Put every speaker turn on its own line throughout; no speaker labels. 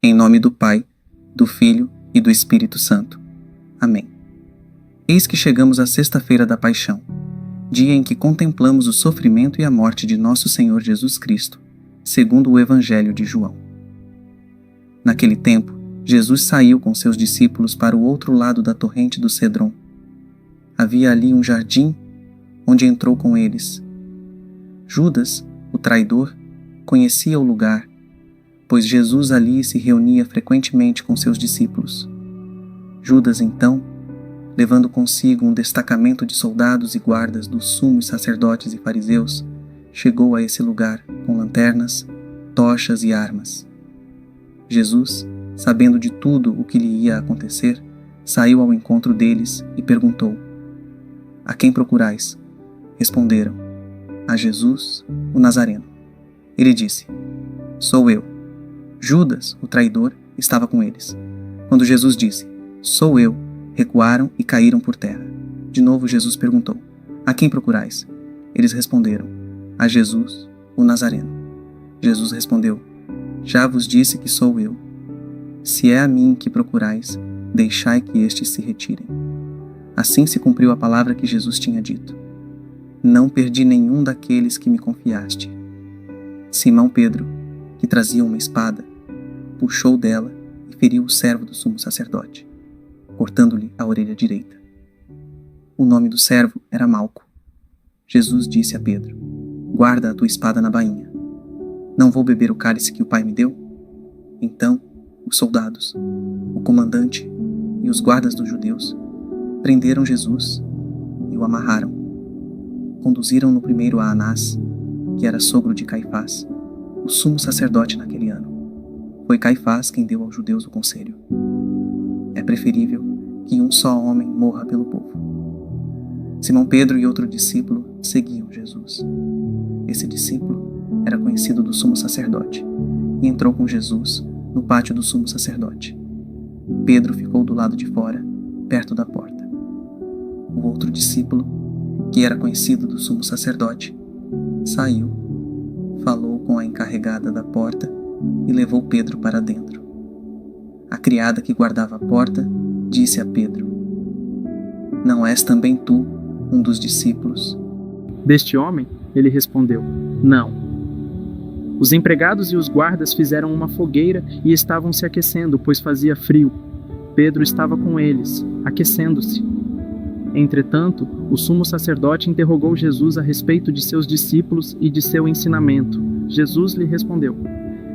Em nome do Pai, do Filho e do Espírito Santo. Amém. Eis que chegamos à sexta-feira da Paixão, dia em que contemplamos o sofrimento e a morte de nosso Senhor Jesus Cristo, segundo o Evangelho de João. Naquele tempo, Jesus saiu com seus discípulos para o outro lado da torrente do Cedron. Havia ali um jardim, onde entrou com eles. Judas, o traidor, conhecia o lugar, pois Jesus ali se reunia frequentemente com seus discípulos. Judas, então, levando consigo um destacamento de soldados e guardas dos sumos sacerdotes e fariseus, chegou a esse lugar com lanternas, tochas e armas. Jesus, sabendo de tudo o que lhe ia acontecer, saiu ao encontro deles e perguntou: "A quem procurais?" Responderam: "A Jesus, o Nazareno." Ele disse: "Sou eu." Judas, o traidor, estava com eles. Quando Jesus disse: "Sou eu", recuaram e caíram por terra. De novo Jesus perguntou: "A quem procurais?" Eles responderam: "A Jesus, o Nazareno." Jesus respondeu: "Já vos disse que sou eu. Se é a mim que procurais, deixai que estes se retirem." Assim se cumpriu a palavra que Jesus tinha dito: "Não perdi nenhum daqueles que me confiaste." Simão Pedro, que trazia uma espada, puxou dela e feriu o servo do sumo sacerdote, cortando-lhe a orelha direita. O nome do servo era Malco. Jesus disse a Pedro: "Guarda a tua espada na bainha. Não vou beber o cálice que o Pai me deu?" Então, os soldados, o comandante e os guardas dos judeus prenderam Jesus e o amarraram. Conduziram-no primeiro a Anás, que era sogro de Caifás, o sumo sacerdote naquele ano. Foi Caifás quem deu aos judeus o conselho: "É preferível que um só homem morra pelo povo." Simão Pedro e outro discípulo seguiam Jesus. Esse discípulo era conhecido do sumo sacerdote e entrou com Jesus no pátio do sumo sacerdote. Pedro ficou do lado de fora, perto da porta. O outro discípulo, que era conhecido do sumo sacerdote, saiu, falou com a encarregada da porta e levou Pedro para dentro. A criada que guardava a porta disse a Pedro: "Não és também tu um dos discípulos
deste homem?" Ele respondeu: "Não." Os empregados e os guardas fizeram uma fogueira e estavam se aquecendo, pois fazia frio. Pedro estava com eles, aquecendo-se. Entretanto, o sumo sacerdote interrogou Jesus a respeito de seus discípulos e de seu ensinamento. Jesus lhe respondeu: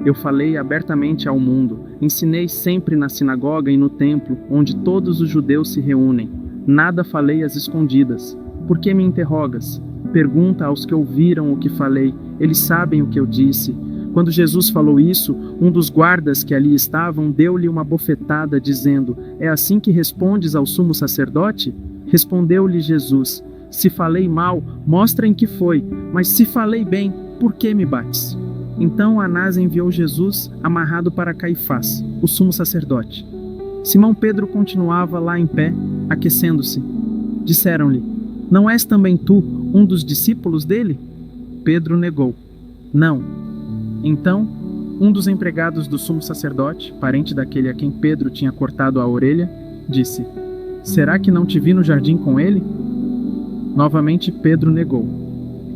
"Eu falei abertamente ao mundo, ensinei sempre na sinagoga e no templo, onde todos os judeus se reúnem. Nada falei às escondidas. Por que me interrogas? Pergunta aos que ouviram o que falei, eles sabem o que eu disse." Quando Jesus falou isso, um dos guardas que ali estavam deu-lhe uma bofetada, dizendo: "É assim que respondes ao sumo sacerdote?" Respondeu-lhe Jesus: "Se falei mal, mostra em que foi, mas se falei bem, por que me bates?" Então Anás enviou Jesus amarrado para Caifás, o sumo sacerdote. Simão Pedro continuava lá em pé, aquecendo-se. Disseram-lhe: "Não és também tu um dos discípulos dele?" Pedro negou: "Não." Então, um dos empregados do sumo sacerdote, parente daquele a quem Pedro tinha cortado a orelha, disse: "Será que não te vi no jardim com ele?" Novamente Pedro negou.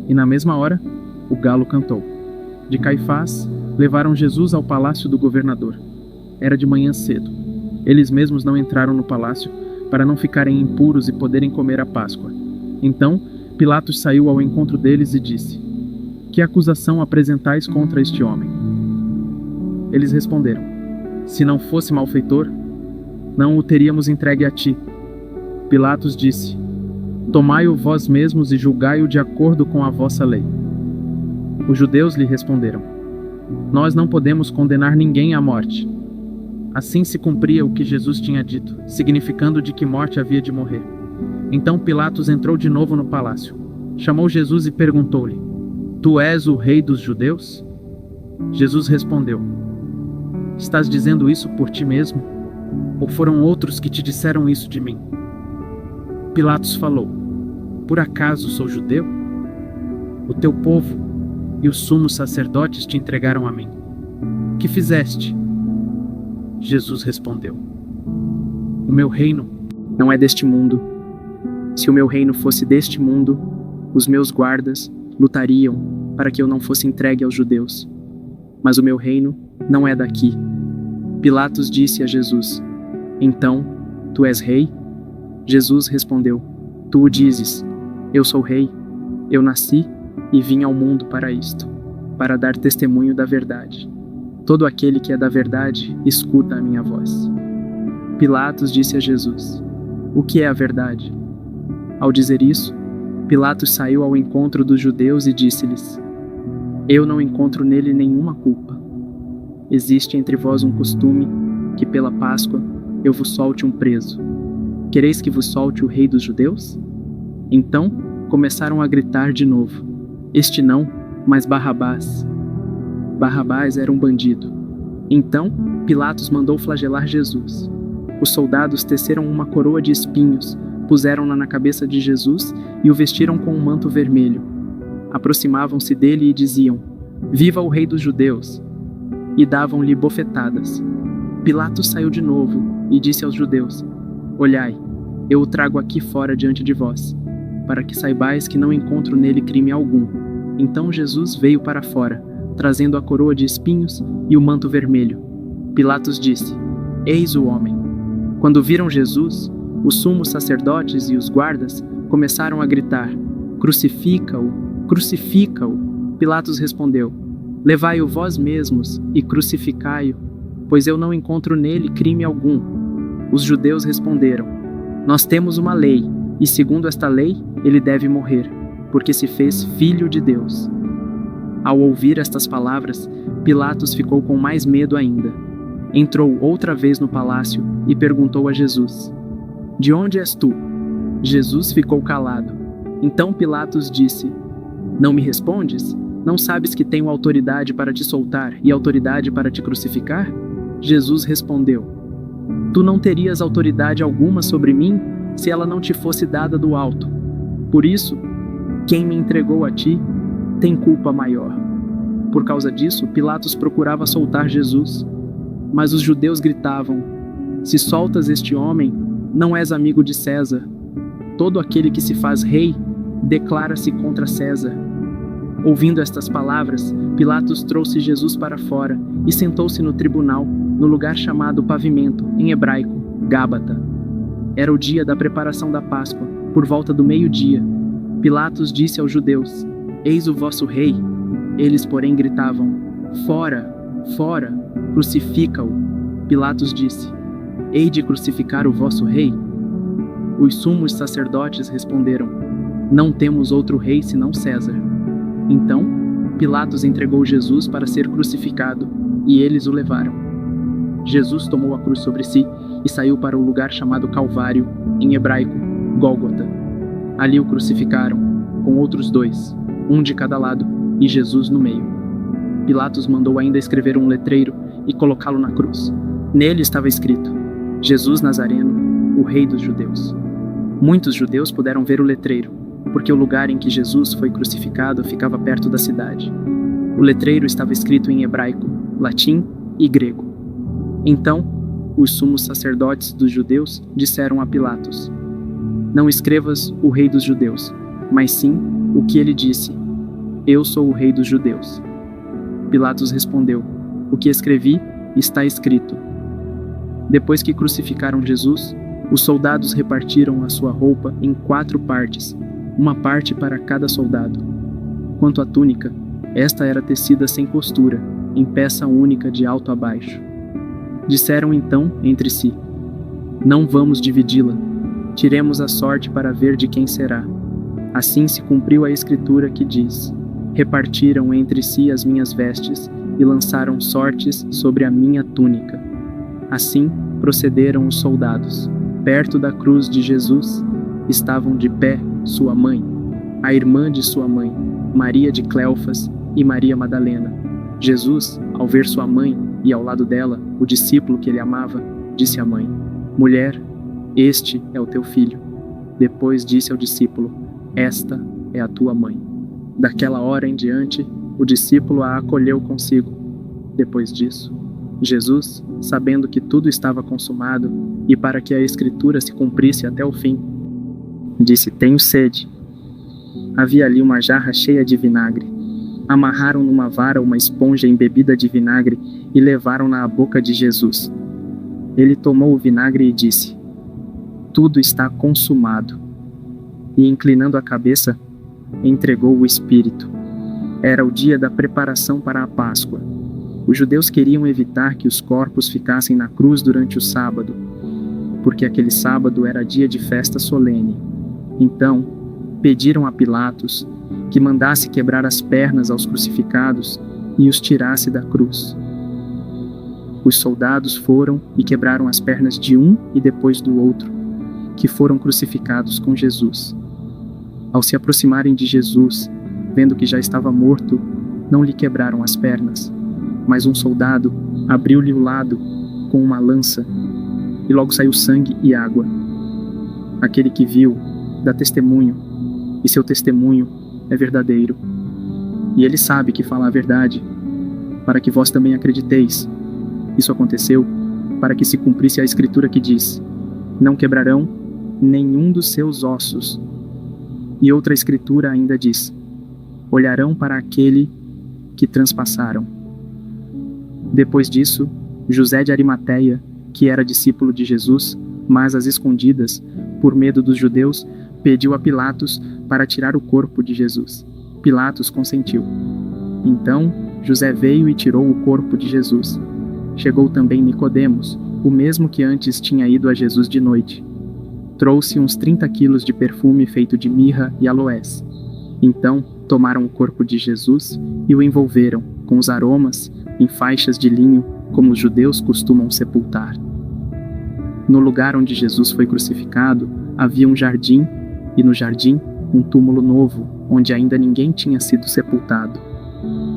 E na mesma hora, o galo cantou. De Caifás, levaram Jesus ao palácio do governador. Era de manhã cedo. Eles mesmos não entraram no palácio para não ficarem impuros e poderem comer a Páscoa. Então, Pilatos saiu ao encontro deles e disse: "Que acusação apresentais contra este homem?" Eles responderam: "Se não fosse malfeitor, não o teríamos entregue a ti." Pilatos disse: "Tomai-o vós mesmos e julgai-o de acordo com a vossa lei." Os judeus lhe responderam: "Nós não podemos condenar ninguém à morte." Assim se cumpria o que Jesus tinha dito, significando de que morte havia de morrer. Então Pilatos entrou de novo no palácio. Chamou Jesus e perguntou-lhe: "Tu és o rei dos judeus?" Jesus respondeu: "Estás dizendo isso por ti mesmo? Ou foram outros que te disseram isso de mim?" Pilatos falou: "Por acaso sou judeu? O teu povo e os sumos sacerdotes te entregaram a mim. Que fizeste?" Jesus respondeu: O meu reino não é deste mundo. Se o meu reino fosse deste mundo, os meus guardas lutariam para que eu não fosse entregue aos judeus. Mas o meu reino não é daqui. Pilatos disse a Jesus: Então, tu és rei? Jesus respondeu: Tu o dizes. Eu sou rei. Eu nasci e vim ao mundo para isto, para dar testemunho da verdade. Todo aquele que é da verdade escuta a minha voz. Pilatos disse a Jesus: O que é a verdade? Ao dizer isso, Pilatos saiu ao encontro dos judeus e disse-lhes: Eu não encontro nele nenhuma culpa. Existe entre vós um costume que pela Páscoa eu vos solte um preso. Quereis que vos solte o rei dos judeus? Então começaram a gritar de novo: Este não, mas Barrabás. Barrabás era um bandido. Então Pilatos mandou flagelar Jesus. Os soldados teceram uma coroa de espinhos, puseram-na na cabeça de Jesus e o vestiram com um manto vermelho. Aproximavam-se dele e diziam: Viva o rei dos judeus! E davam-lhe bofetadas. Pilatos saiu de novo e disse aos judeus: Olhai, eu o trago aqui fora diante de vós, para que saibais que não encontro nele crime algum. Então Jesus veio para fora, trazendo a coroa de espinhos e o manto vermelho. Pilatos disse: Eis o homem. Quando viram Jesus, os sumos sacerdotes e os guardas começaram a gritar: Crucifica-o! Crucifica-o! Pilatos respondeu: Levai-o vós mesmos e crucificai-o, pois eu não encontro nele crime algum. Os judeus responderam: Nós temos uma lei, e segundo esta lei, ele deve morrer, porque se fez filho de Deus. Ao ouvir estas palavras, Pilatos ficou com mais medo ainda. Entrou outra vez no palácio e perguntou a Jesus: De onde és tu? Jesus ficou calado. Então Pilatos disse: Não me respondes? Não sabes que tenho autoridade para te soltar e autoridade para te crucificar? Jesus respondeu: Tu não terias autoridade alguma sobre mim se ela não te fosse dada do alto. Por isso, quem me entregou a ti tem culpa maior. Por causa disso, Pilatos procurava soltar Jesus. Mas os judeus gritavam: Se soltas este homem, não és amigo de César. Todo aquele que se faz rei declara-se contra César. Ouvindo estas palavras, Pilatos trouxe Jesus para fora e sentou-se no tribunal, no lugar chamado Pavimento, em hebraico, Gábata. Era o dia da preparação da Páscoa, por volta do meio-dia. Pilatos disse aos judeus: Eis o vosso rei. Eles, porém, gritavam: Fora, fora, crucifica-o. Pilatos disse: Hei de crucificar o vosso rei? Os sumos sacerdotes responderam: Não temos outro rei senão César. Então, Pilatos entregou Jesus para ser crucificado, e eles o levaram. Jesus tomou a cruz sobre si e saiu para o lugar chamado Calvário, em hebraico, Gólgota. Ali o crucificaram, com outros dois, um de cada lado, e Jesus no meio. Pilatos mandou ainda escrever um letreiro e colocá-lo na cruz. Nele estava escrito: Jesus Nazareno, o Rei dos Judeus. Muitos judeus puderam ver o letreiro, porque o lugar em que Jesus foi crucificado ficava perto da cidade. O letreiro estava escrito em hebraico, latim e grego. Então, os sumos sacerdotes dos judeus disseram a Pilatos: Não escrevas o Rei dos Judeus, mas sim o que ele disse: Eu sou o Rei dos Judeus. Pilatos respondeu: O que escrevi está escrito. Depois que crucificaram Jesus, os soldados repartiram a sua roupa em 4 partes, uma parte para cada soldado. Quanto à túnica, esta era tecida sem costura, em peça única de alto a baixo. Disseram então entre si: Não vamos dividi-la, tiremos a sorte para ver de quem será. Assim se cumpriu a escritura que diz: Repartiram entre si as minhas vestes e lançaram sortes sobre a minha túnica. Assim procederam os soldados. Perto da cruz de Jesus estavam de pé sua mãe, a irmã de sua mãe, Maria de Cleofas e Maria Madalena. Jesus, ao ver sua mãe e ao lado dela o discípulo que ele amava, disse à mãe: Mulher, este é o teu filho. Depois disse ao discípulo: Esta é a tua mãe. Daquela hora em diante, o discípulo a acolheu consigo. Depois disso, Jesus, sabendo que tudo estava consumado e para que a Escritura se cumprisse até o fim, disse: Tenho sede. Havia ali uma jarra cheia de vinagre. Amarraram numa vara uma esponja embebida de vinagre e levaram-na à boca de Jesus. Ele tomou o vinagre e disse: Tudo está consumado. E, inclinando a cabeça, entregou o Espírito. Era o dia da preparação para a Páscoa. Os judeus queriam evitar que os corpos ficassem na cruz durante o sábado, porque aquele sábado era dia de festa solene. Então, pediram a Pilatos que mandasse quebrar as pernas aos crucificados e os tirasse da cruz. Os soldados foram e quebraram as pernas de um e depois do outro, que foram crucificados com Jesus. Ao se aproximarem de Jesus, vendo que já estava morto, não lhe quebraram as pernas, mas um soldado abriu-lhe o lado com uma lança, e logo saiu sangue e água. Aquele que viu dá testemunho, e seu testemunho é verdadeiro. E ele sabe que fala a verdade, para que vós também acrediteis. Isso aconteceu para que se cumprisse a Escritura que diz: Não quebrarão nenhum dos seus ossos. E outra Escritura ainda diz: Olharão para aquele que transpassaram. Depois disso, José de Arimateia, que era discípulo de Jesus, mas às escondidas, por medo dos judeus, pediu a Pilatos para tirar o corpo de Jesus. Pilatos consentiu. Então, José veio e tirou o corpo de Jesus. Chegou também Nicodemos, o mesmo que antes tinha ido a Jesus de noite. Trouxe uns 30 quilos de perfume feito de mirra e aloés. Então, tomaram o corpo de Jesus e o envolveram, com os aromas, em faixas de linho, como os judeus costumam sepultar. No lugar onde Jesus foi crucificado, havia um jardim, e no jardim, um túmulo novo, onde ainda ninguém tinha sido sepultado.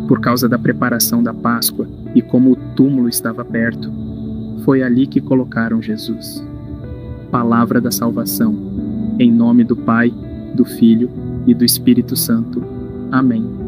Por causa da preparação da Páscoa, e como o túmulo estava perto, foi ali que colocaram Jesus. Palavra da salvação, em nome do Pai, do Filho e do Espírito Santo. Amém.